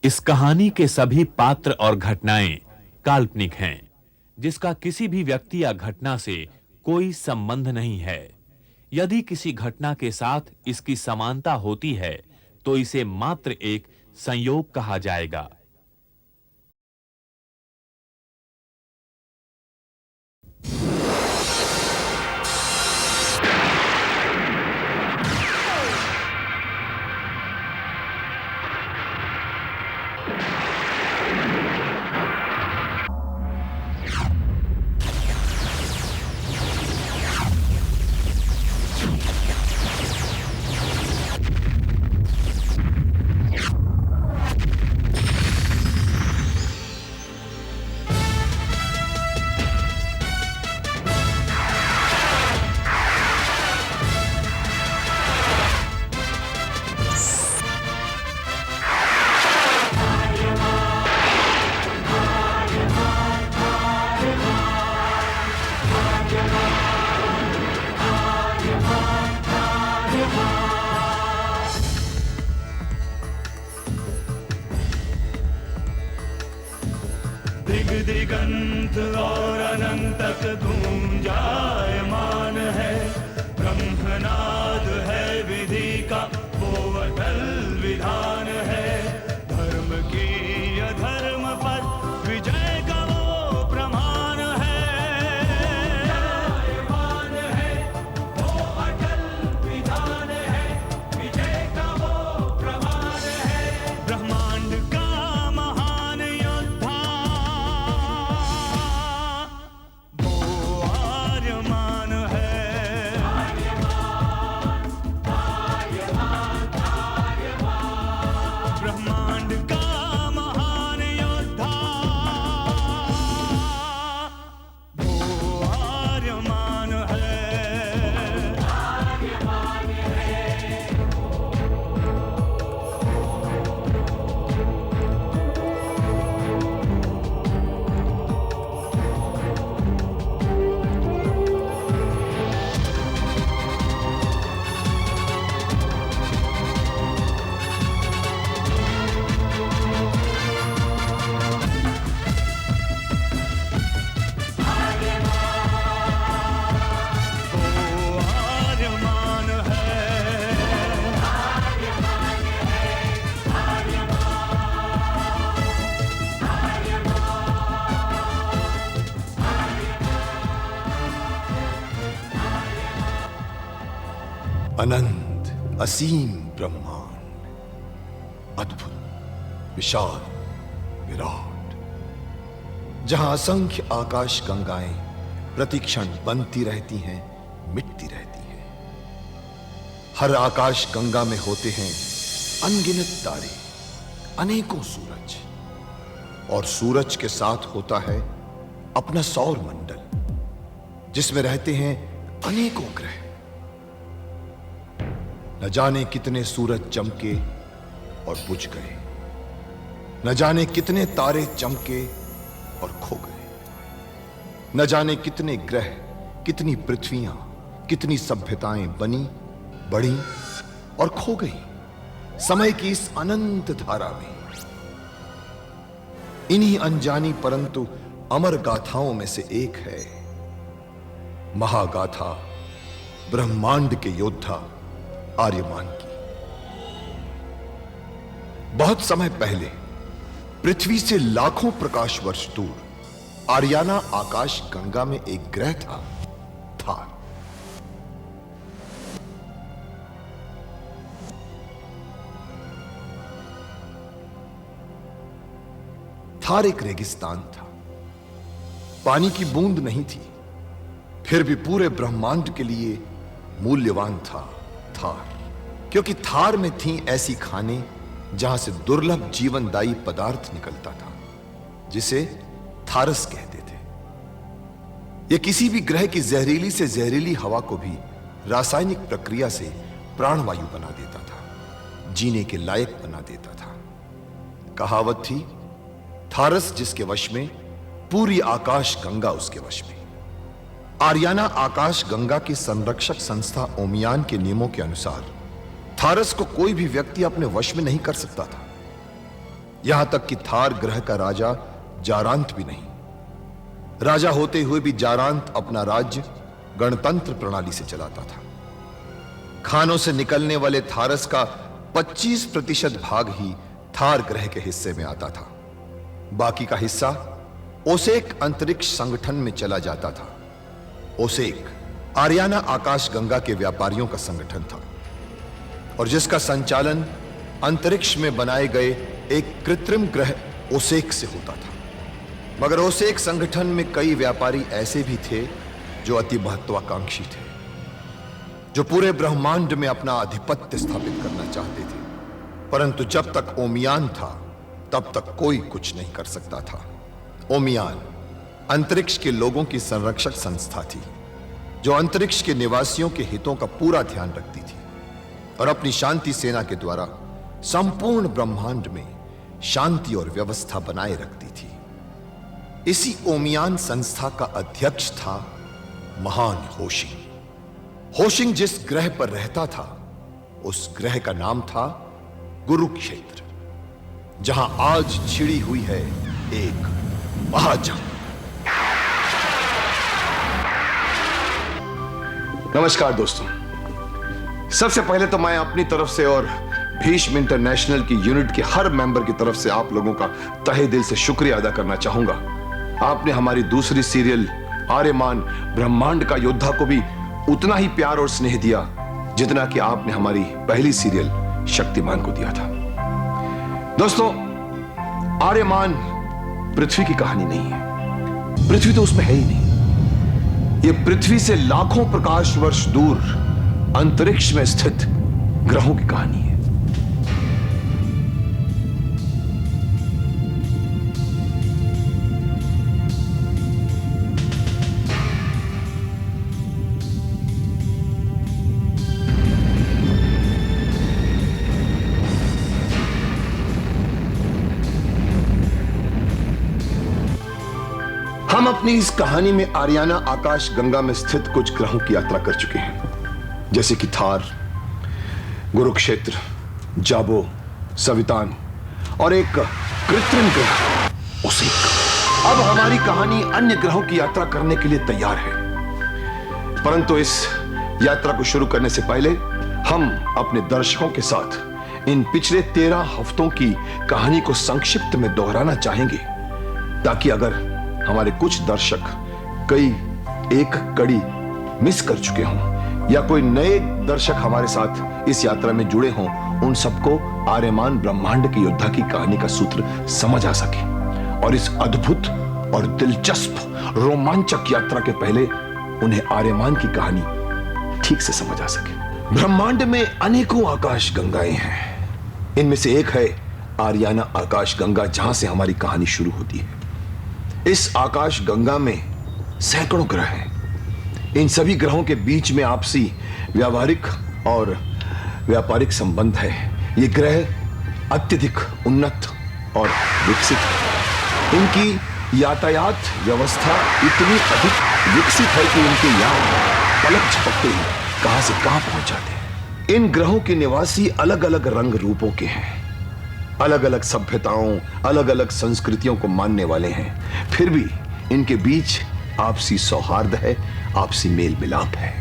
इस कहानी के सभी पात्र और घटनाएं काल्पनिक हैं, जिसका किसी भी व्यक्ति या घटना से कोई संबंध नहीं है। यदि किसी घटना के साथ इसकी समानता होती है, तो इसे मात्र एक संयोग कहा जाएगा। दिगंत और अनंत तक गूंजायमान है। ब्रह्मनाद है विधि का वो अटल विधान है। धर्म की अधर्म पर विजय का वो प्रमाण है। जायमान है वो अटल विधान है। विजय का वो प्रमाण है। ब्रह्मांड का महान योद्धा आर्यमान है। ब्रह्मांड का महान योद्धा वो आर्यमान है। आर्यमान अनंत असीम ब्रह्मांड, अद्भुत, विशाल, विराट, जहां असंख्य आकाश गंगाएं प्रतिक्षण बनती रहती हैं, मिटती रहती हैं। हर आकाश गंगा में होते हैं अनगिनत तारे, अनेकों सूरज, और सूरज के साथ होता है अपना सौर मंडल, जिसमें रहते हैं अनेकों ग्रह। न जाने कितने सूरज चमके और बुझ गए, न जाने कितने तारे चमके और खो गए, न जाने कितने ग्रह, कितनी पृथ्वियां, कितनी सभ्यताएं बनी, बढ़ी और खो गई समय की इस अनंत धारा में। इन्हीं अनजानी परंतु अमर गाथाओं में से एक है महागाथा ब्रह्मांड के योद्धा आर्यमान की। बहुत समय पहले पृथ्वी से लाखों प्रकाश वर्ष दूर आर्याना आकाश गंगा में एक ग्रह था, थार। थार एक रेगिस्तान था, पानी की बूंद नहीं थी, फिर भी पूरे ब्रह्मांड के लिए मूल्यवान था थार, क्योंकि थार में थी ऐसी खाने जहां से दुर्लभ जीवनदायी पदार्थ निकलता था, जिसे थारस कहते थे। यह किसी भी ग्रह की जहरीली से जहरीली हवा को भी रासायनिक प्रक्रिया से प्राणवायु बना देता था, जीने के लायक बना देता था। कहावत थी, थारस जिसके वश में, पूरी आकाश गंगा उसके वश में। आर्याना आकाश गंगा की संरक्षक संस्था ओमियान के नियमों के अनुसार थारस को कोई भी व्यक्ति अपने वश में नहीं कर सकता था। यहां तक कि थार ग्रह का राजा जारांत भी नहीं। राजा होते हुए भी जारांत अपना राज्य गणतंत्र प्रणाली से चलाता था। खानों से निकलने वाले थारस का 25% भाग ही थार ग्रह के हिस्से में आता था। बाकी का हिस्सा ओसेक अंतरिक्ष संगठन में चला जाता था। ओसेक आरियाना आकाश गंगा के व्यापारियों का संगठन था और जिसका संचालन अंतरिक्ष में बनाए गए एक कृत्रिम ग्रह ओसेक से होता था। मगर ओसेक संगठन में कई व्यापारी ऐसे भी थे जो अति महत्वाकांक्षी थे, जो पूरे ब्रह्मांड में अपना आधिपत्य स्थापित करना चाहते थे। परंतु जब तक ओमियान था तब तक कोई कुछ नहीं कर सकता था। ओमियान अंतरिक्ष के लोगों की संरक्षक संस्था थी जो अंतरिक्ष के निवासियों के हितों का पूरा ध्यान रखती थी और अपनी शांति सेना के द्वारा संपूर्ण ब्रह्मांड में शांति और व्यवस्था बनाए रखती थी। इसी ओमियान संस्था का अध्यक्ष था महान होशिंग। होशिंग जिस ग्रह पर रहता था उस ग्रह का नाम था कुरुक्षेत्र, जहां आज छिड़ी हुई है एक महाजंग। नमस्कार दोस्तों, सबसे पहले तो मैं अपनी तरफ से और भीष्म इंटरनेशनल की यूनिट के हर मेंबर की तरफ से आप लोगों का तहे दिल से शुक्रिया अदा करना चाहूंगा। आपने हमारी दूसरी सीरियल आर्यमान ब्रह्मांड का योद्धा को भी उतना ही प्यार और स्नेह दिया जितना कि आपने हमारी पहली सीरियल शक्तिमान को दिया था। दोस्तों, आर्यमान पृथ्वी की कहानी नहीं है। पृथ्वी तो उसमें है ही नहीं। यह पृथ्वी से लाखों प्रकाश वर्ष दूर अंतरिक्ष में स्थित ग्रहों की कहानी है। हम अपनी इस कहानी में आरियाना आकाश गंगा में स्थित कुछ ग्रहों की यात्रा कर चुके हैं, जैसे कि थार, कुरुक्षेत्र, जाबो, सवितान और एक कृत्रिम ग्रह ओसेक। अब हमारी कहानी अन्य ग्रहों की यात्रा करने के लिए तैयार है। परंतु इस यात्रा को शुरू करने से पहले हम अपने दर्शकों के साथ इन पिछले 13 हफ्तों की कहानी को संक्षिप्त में दोहराना चाहेंगे, ताकि अगर हमारे कुछ दर्शक कई एक कड़ी मिस कर चुके हों या कोई नए दर्शक हमारे साथ इस यात्रा में जुड़े हों, उन सबको आर्यमान ब्रह्मांड की योद्धा की कहानी का सूत्र समझ आ सके और इस अद्भुत और दिलचस्प रोमांचक यात्रा के पहले उन्हें आर्यमान की कहानी ठीक से समझ आ सके। ब्रह्मांड में अनेकों आकाश गंगाएं हैं। इनमें से एक है आरियाना आकाश गंगा, जहां से हमारी कहानी शुरू होती है। इस आकाश गंगा में सैकड़ों ग्रह हैं। इन सभी ग्रहों के बीच में आपसी व्यावहारिक और व्यापारिक संबंध है। ये ग्रह अत्यधिक उन्नत और विकसित है। इनकी यातायात व्यवस्था इतनी अधिक विकसित है कि इनके यान पलक झपकते ही कहां से कहां पहुंच जाते हैं। इन ग्रहों के निवासी अलग अलग रंग रूपों के हैं, अलग अलग सभ्यताओं, अलग अलग संस्कृतियों को मानने वाले हैं। फिर भी इनके बीच आपसी सौहार्द है, आपसी मेल मिलाप है।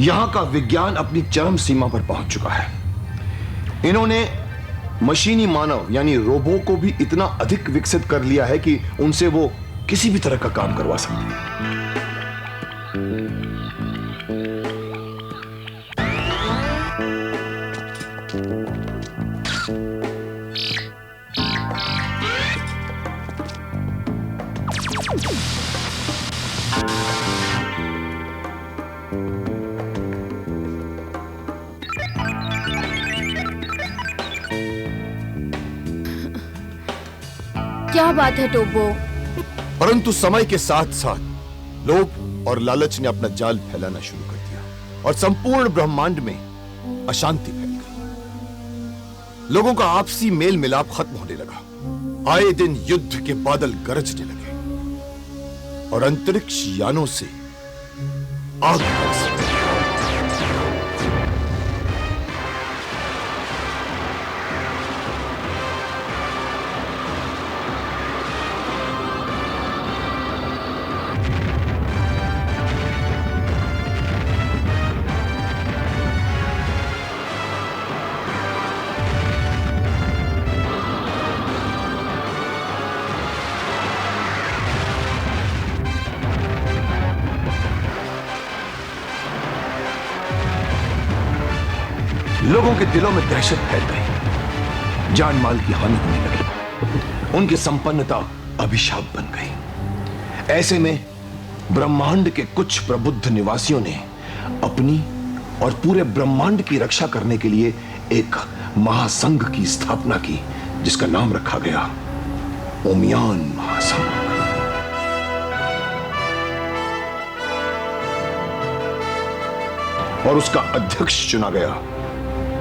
यहां का विज्ञान अपनी चरम सीमा पर पहुंच चुका है। इन्होंने मशीनी मानव यानी रोबो को भी इतना अधिक विकसित कर लिया है कि उनसे वो किसी भी तरह का काम करवा सकते हैं। क्या बात है टोबो? परंतु समय के साथ साथ लोभ और लालच ने अपना जाल फैलाना शुरू कर दिया और संपूर्ण ब्रह्मांड में अशांति फैल गई। लोगों का आपसी मेल मिलाप खत्म होने लगा। आए दिन युद्ध के बादल गरजने लगे और अंतरिक्ष यानों से आग बरस रही। लोगों के दिलों में दहशत फैल गई, जान माल की हानि होने लगी, उनकी संपन्नता अभिशाप बन गई। ऐसे में ब्रह्मांड के कुछ प्रबुद्ध निवासियों ने अपनी और पूरे ब्रह्मांड की रक्षा करने के लिए एक महासंघ की स्थापना की, जिसका नाम रखा गया ओमियान महासंघ। और उसका अध्यक्ष चुना गया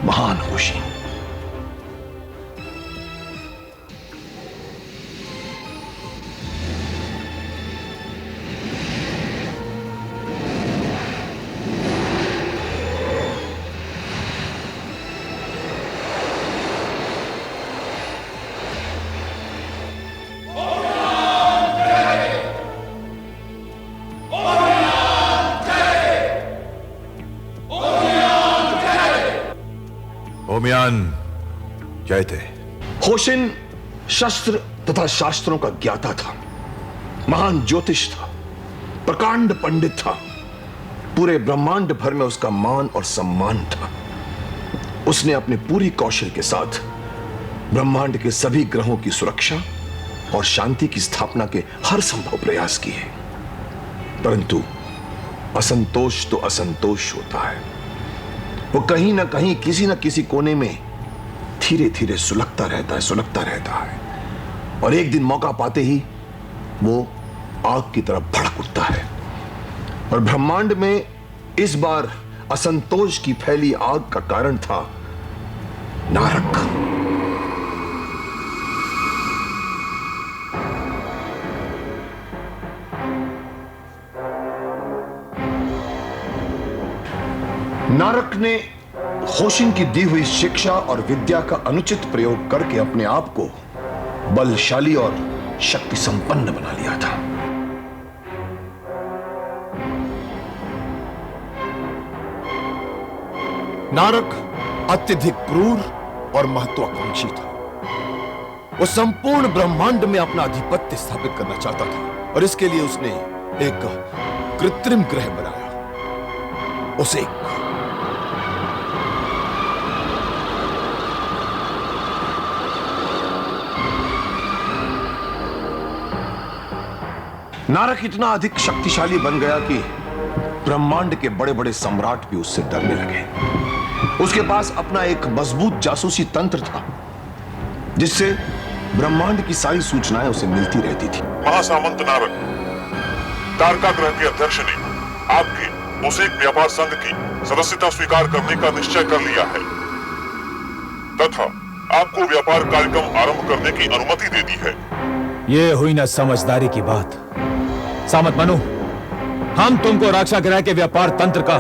महान होशिन। ओमियान जय थे। होशिन शस्त्र तथा शास्त्रों का ज्ञाता था, महान ज्योतिष था, प्रकांड पंडित था। पूरे ब्रह्मांड भर में उसका मान और सम्मान था। उसने अपने पूरी कौशल के साथ ब्रह्मांड के सभी ग्रहों की सुरक्षा और शांति की स्थापना के हर संभव प्रयास किए, परंतु असंतोष तो असंतोष होता है। वो कहीं ना कहीं किसी न किसी कोने में धीरे धीरे सुलगता रहता है, और एक दिन मौका पाते ही वो आग की तरफ भड़क उठता है। और ब्रह्मांड में इस बार असंतोष की फैली आग का कारण था नारक। नारक ने होशिन की दी हुई शिक्षा और विद्या का अनुचित प्रयोग करके अपने आप को बलशाली और शक्ति संपन्न बना लिया था। नारक अत्यधिक क्रूर और महत्वाकांक्षी था। वो संपूर्ण ब्रह्मांड में अपना आधिपत्य स्थापित करना चाहता था, और इसके लिए उसने एक कृत्रिम ग्रह बनाया, उसे नारक इतना अधिक शक्तिशाली बन गया कि ब्रह्मांड के बड़े बड़े सम्राट भी उससे डरने लगे। उसके पास अपना एक मजबूत जासूसी तंत्र था, जिससे ब्रह्मांड की सारी सूचनाएं उसे मिलती रहती थी। महासामंत नारक, तारका ग्रह के अध्यक्ष ने आपकी उस एक व्यापार संघ की सदस्यता स्वीकार करने का निश्चय कर लिया है तथा आपको व्यापार कार्यक्रम आरंभ करने की अनुमति दे दी है। ये हुई ना समझदारी की बात। सामंत मनु, हम तुमको रक्षा ग्रह के व्यापार तंत्र का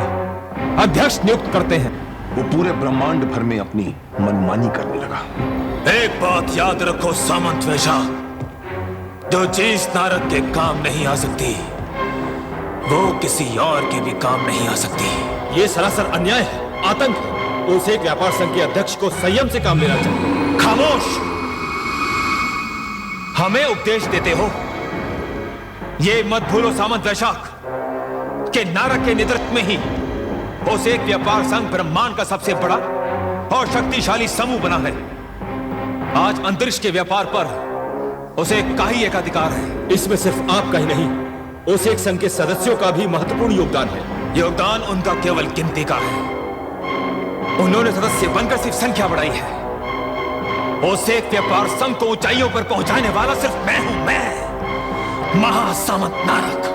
अध्यक्ष नियुक्त करते हैं। वो पूरे ब्रह्मांड भर में अपनी मनमानी करने लगा। एक बात याद रखो सामंत वैशाख, जो चीज नारक के काम नहीं आ सकती वो किसी और के भी काम नहीं आ सकती। ये सरासर अन्याय है, आतंक है। उस एक व्यापार संघ के अध्यक्ष को संयम से काम लेना चाहिए। खामोश! हमें उपदेश देते हो? ये मत भूलो सामंत वैशाख कि नारक के नेतृत्व में ही उस एक व्यापार संघ ब्रह्मांड का सबसे बड़ा और शक्तिशाली समूह बना है। आज अंतरिक्ष के व्यापार पर उसे का ही एक अधिकार है। इसमें सिर्फ आपका ही नहीं, उस एक संघ के सदस्यों का भी महत्वपूर्ण योगदान है। योगदान उनका केवल गिनती का है। उन्होंने सदस्य बनकर सिर्फ संख्या बढ़ाई है। उस एक व्यापार संघ को ऊंचाइयों पर पहुंचाने वाला सिर्फ मैं हूं, मैं महासामंत नारक।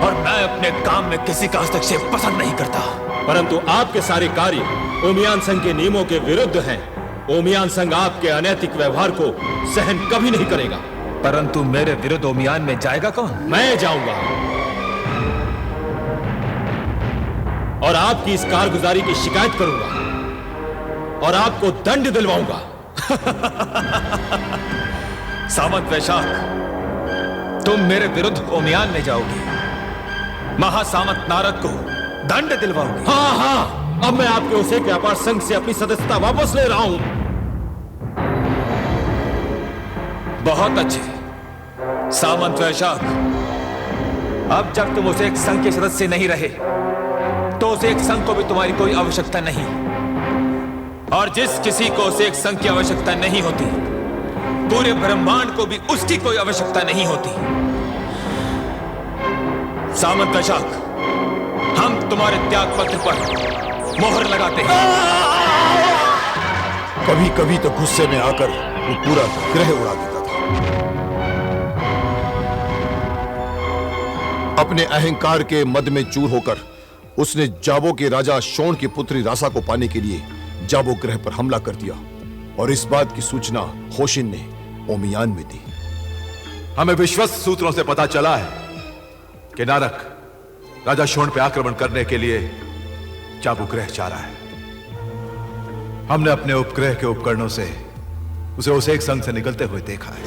और मैं अपने काम में किसी का हस्तक्षेप पसंद नहीं करता। परंतु आपके सारे कार्य ओमियान संघ के नियमों के विरुद्ध हैं। ओमियान संघ आपके अनैतिक व्यवहार को सहन कभी नहीं करेगा। परंतु मेरे विरुद्ध ओमियान में जाएगा कौन? मैं जाऊंगा और आपकी इस कारगुजारी की शिकायत करूंगा और आपको दंड दिलवाऊंगा। सामंत वैशाख, तुम मेरे विरुद्ध ओमियान में जाओगे, महासामंत नारद को दंड दिलवाओगे। हाँ हाँ, अब मैं आपके उस एक व्यापार संघ से अपनी सदस्यता वापस ले रहा हूं। बहुत अच्छे सामंत वैशाख, अब जब तुम उस एक संघ के सदस्य नहीं रहे तो उस एक संघ को भी तुम्हारी कोई आवश्यकता नहीं। और जिस किसी को उसे एक संघ की आवश्यकता नहीं होती, पूरे ब्रह्मांड को भी उसकी कोई आवश्यकता नहीं होती। सामंत वैशाख, हम तुम्हारे त्याग पत्र पर मोहर लगाते हैं। कभी कभी तो गुस्से में आकर वो पूरा ग्रह उड़ा देता था। अपने अहंकार के मद में चूर होकर उसने जाबो के राजा शोण की पुत्री रासा को पाने के लिए जाबो ग्रह पर हमला कर दिया और इस बात की सूचना होशिन ने ओमियान में दी। हमें विश्वस्त सूत्रों से पता चला है कि नारक राजा शोण पे आक्रमण करने के लिए जाबो ग्रह जा रहा है। हमने अपने उपग्रह के उपकरणों से उसे एक संघ से निकलते हुए देखा है।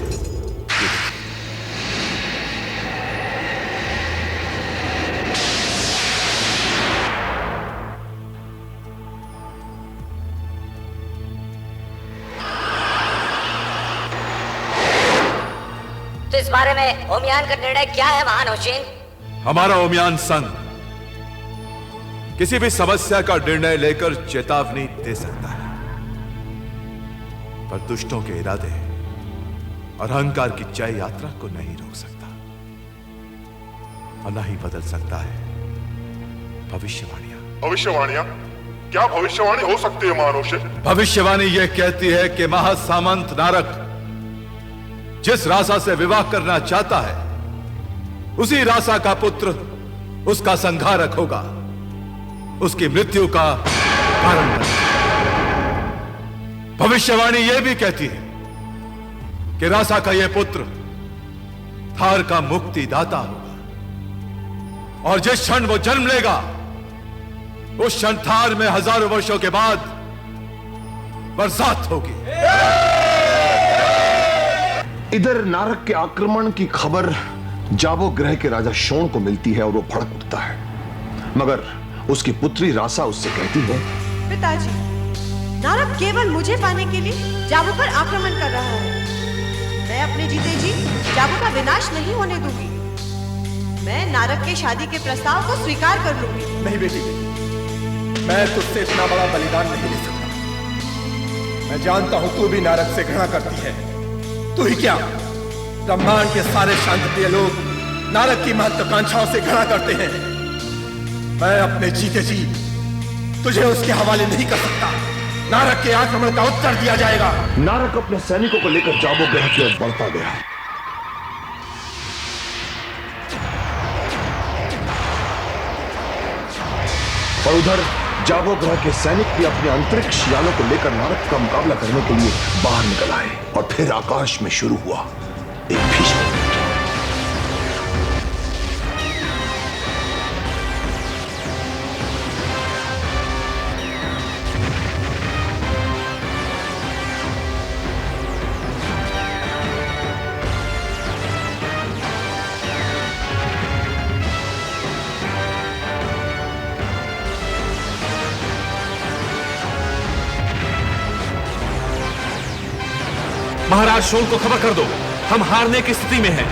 तो इस बारे में ओमियान का निर्णय क्या है महान होशिन? हमारा ओमियान संघ किसी भी समस्या का निर्णय लेकर चेतावनी दे सकता है, पर दुष्टों के इरादे और अहंकार की जय यात्रा को नहीं रोक सकता और न ही बदल सकता है भविष्यवाणियां। भविष्यवाणियां? क्या भविष्यवाणी हो सकती है महारोषे? भविष्यवाणी यह कहती है कि महासामंत नारक जिस रासा से विवाह करना चाहता है उसी रासा का पुत्र उसका संहारक होगा, उसकी मृत्यु का कारण बनेगा। भविष्यवाणी यह भी कहती है कि रासा का यह पुत्र थार का मुक्तिदाता होगा और जिस क्षण वो जन्म लेगा उस क्षण थार में हजारों वर्षों के बाद बरसात होगी। इधर नारक के आक्रमण की खबर जाबो ग्रह के राजा शोण को मिलती है और वो भड़क उठता है, मगर उसकी पुत्री रासा उससे कहती है, पिताजी, नारक केवल मुझे पाने के लिए जाबो पर आक्रमण कर रहा है। मैं अपने जीते जी जाबो का विनाश नहीं होने दूंगी। मैं नारक के शादी के प्रस्ताव को स्वीकार कर लूंगी। नहीं बेटी, मैं तुझसे इतना बड़ा बलिदान नहीं ले सकता। मैं जानता हूं तू भी नारक से घृणा करती है। तू ही क्या, ब्रह्मांड के सारे शांतिप्रिय लोग नारक की महत्वाकांक्षाओं से घृणा करते हैं। मैं अपने जीते जी तुझे उसके हवाले नहीं कर सकता। नारक के आक्रमण का उत्तर दिया जाएगा। नारक अपने सैनिकों को लेकर जाबो ग्रह की ओर बढ़ता गया। और उधर जाबो ग्रह के सैनिक भी अपने अंतरिक्ष यानों को लेकर नारक का मुकाबला करने के लिए बाहर निकल आए और फिर आकाश में शुरू हुआ एक भीषण युद्ध। महाराज शोण को खबर कर दो, हम हारने की स्थिति में हैं।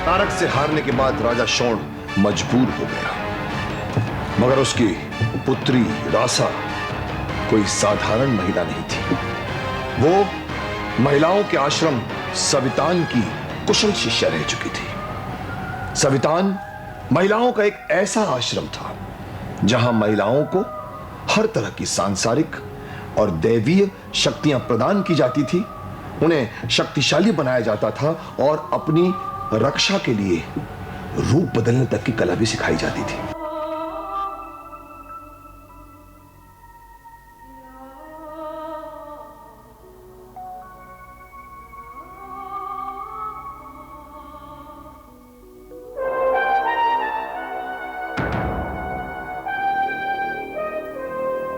नारक से हारने के बाद राजा शोण मजबूर हो गया, मगर उसकी पुत्री रासा कोई साधारण महिला नहीं थी। वो महिलाओं के आश्रम सवितान की कुशल शिष्या रह चुकी थी। सवितान महिलाओं का एक ऐसा आश्रम था जहां महिलाओं को हर तरह की सांसारिक और दैवीय शक्तियां प्रदान की जाती थी, उन्हें शक्तिशाली बनाया जाता था और अपनी रक्षा के लिए रूप बदलने तक की कला भी सिखाई जाती थी।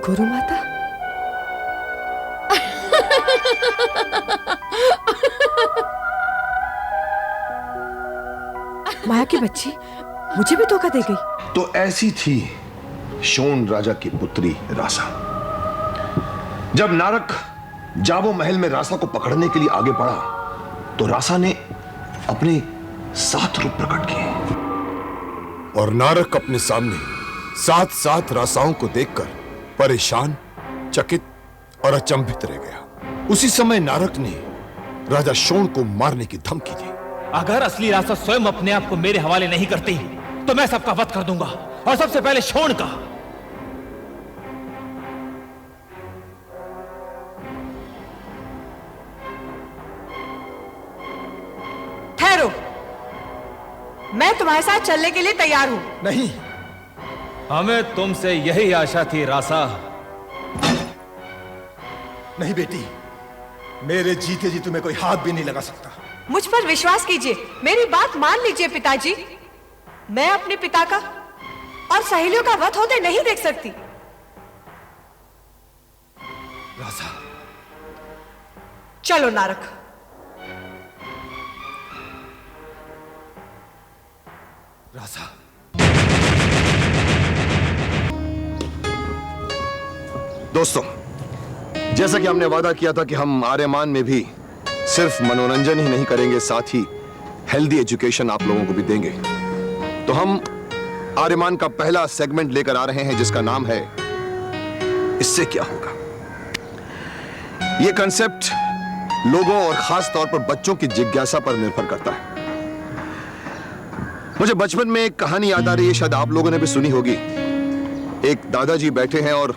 गुरु माता, माया की बच्ची मुझे भी धोखा दे गई। तो ऐसी थी शोण राजा की पुत्री रासा। जब नारक जाबो महल में रासा को पकड़ने के लिए आगे बढ़ा तो रासा ने अपने 7 रूप प्रकट किए और नारक अपने सामने 7 रासाओं को देखकर परेशान, चकित और अचंभित रह गया। उसी समय नारद ने राजा शोण को मारने की धमकी दी। अगर असली रासा स्वयं अपने आप को मेरे हवाले नहीं करती तो मैं सबका वध कर दूंगा, और सबसे पहले शोण का। ठहरो, मैं तुम्हारे साथ चलने के लिए तैयार हूं। नहीं, हमें तुमसे यही आशा थी रासा। नहीं बेटी, मेरे जीते जी तुम्हें कोई हाथ भी नहीं लगा सकता। मुझ पर विश्वास कीजिए, मेरी बात मान लीजिए पिताजी। मैं अपने पिता का और सहेलियों का वध होते नहीं देख सकती। रासा, चलो नारक। रासा, दोस्तों, जैसा कि हमने वादा किया था कि हम आर्यमान में भी सिर्फ मनोरंजन ही नहीं करेंगे, साथ ही हेल्दी एजुकेशन आप लोगों को भी देंगे, तो हम आर्यमान का पहला सेगमेंट लेकर आ रहे हैं जिसका नाम है इससे क्या होगा। यह कंसेप्ट लोगों और खास तौर पर बच्चों की जिज्ञासा पर निर्भर करता है। मुझे बचपन में एक कहानी याद आ रही है, शायद आप लोगों ने भी सुनी होगी। एक दादाजी बैठे हैं और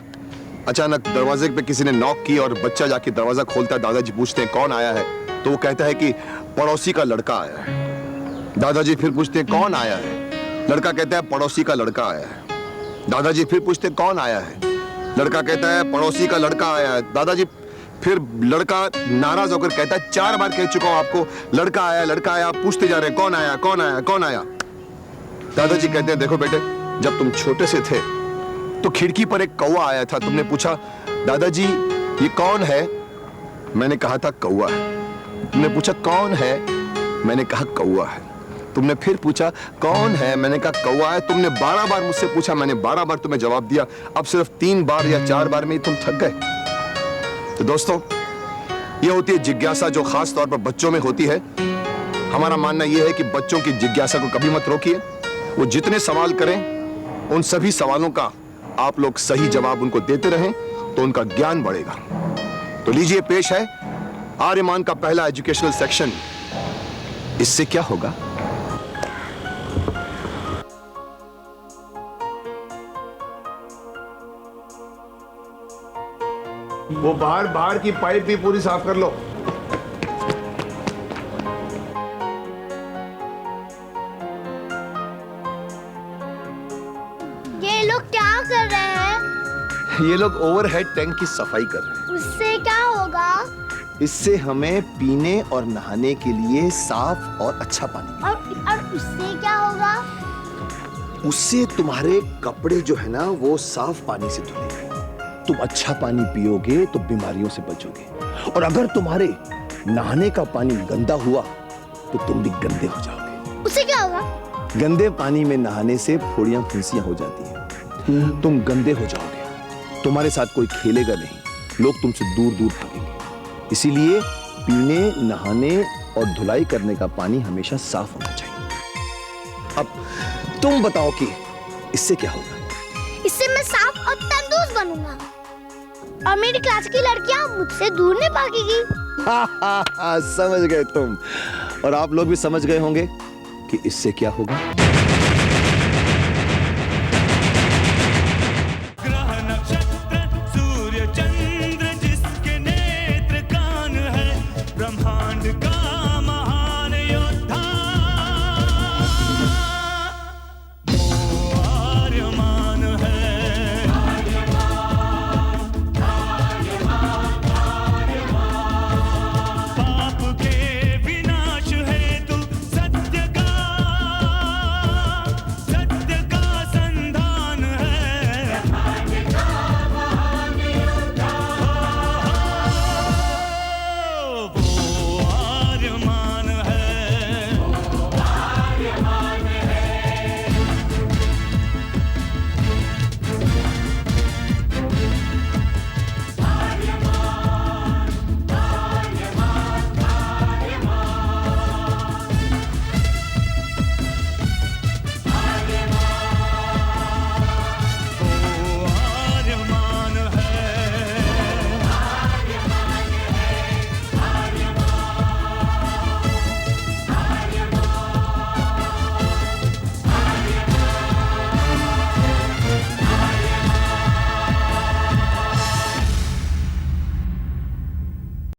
अचानक दरवाजे पे किसी ने नॉक की और बच्चा जाके दरवाजा खोलता है। दादाजी पूछते हैं कौन आया है, तो वो कहता है कि पड़ोसी का लड़का आया है। दादाजी फिर पूछते हैं कौन आया है, लड़का कहता है पड़ोसी का लड़का आया है। दादाजी फिर पूछते हैं कौन आया है, लड़का कहता है पड़ोसी का लड़का आया है। दादाजी फिर लड़का नाराज होकर कहता है 4 बार कह चुका हूं आपको, लड़का आया लड़का आया, आप पूछते जा रहे हैं कौन आया कौन आया कौन आया। दादाजी कहते हैं देखो बेटे, जब तुम छोटे से थे तो खिड़की पर एक कौवा आया था, तुमने पूछा दादाजी ये कौन है, मैंने कहा था कौवा है। तुमने पूछा कौन है, मैंने कहा कौवा है। तुमने फिर पूछा कौन है, मैंने कहा कौवा है। तुमने 12 बार मुझसे पूछा, मैंने 12 बार तुम्हें जवाब दिया। अब सिर्फ 3 बार या 4 बार में ही तुम थक गए। तो दोस्तों, यह होती है जिज्ञासा जो खास तौर पर बच्चों में होती है। हमारा मानना यह है कि बच्चों की जिज्ञासा को कभी मत रोकिए। वो जितने सवाल करें, उन सभी सवालों का आप लोग सही जवाब उनको देते रहें तो उनका ज्ञान बढ़ेगा। तो लीजिए, पेश है आर्यमान का पहला एजुकेशनल सेक्शन, इससे क्या होगा। वो बाहर की पाइप भी पूरी साफ कर लो। ये लोग क्या कर रहे हैं? ये लोग ओवरहेड टैंक की सफाई कर रहे हैं। उससे क्या होगा? इससे हमें पीने और नहाने के लिए साफ और अच्छा पानी। और उससे क्या होगा? उससे तुम्हारे कपड़े जो है ना वो साफ पानी से धुलेंगे। तुम अच्छा पानी पियोगे तो बीमारियों से बचोगे, और अगर तुम्हारे नहाने का पानी गंदा हुआ तो तुम भी गंदे हो जाओगे। उससे क्या होगा? गंदे पानी में नहाने से फोड़ियां फुंसियां हो जाती हैं, तुम गंदे हो जाओगे, तुम्हारे साथ कोई खेलेगा नहीं, लोग तुमसे दूर दूर भागेंगे। इसीलिए पीने, नहाने और धुलाई करने का पानी हमेशा साफ होना चाहिए। अब तुम बताओ कि इससे क्या होगा। इससे मैं साफ और तंदुरुस्त बनूंगा, और मेरी क्लास की लड़कियां मुझसे दूर नहीं भागेगी। समझ गए तुम, और आप लोग भी समझ गए होंगे कि इससे क्या होगा। ग्रह नक्षत्र सूर्य चंद्र जिसके नेत्र कान है, ब्रह्मांड का महान योद्धा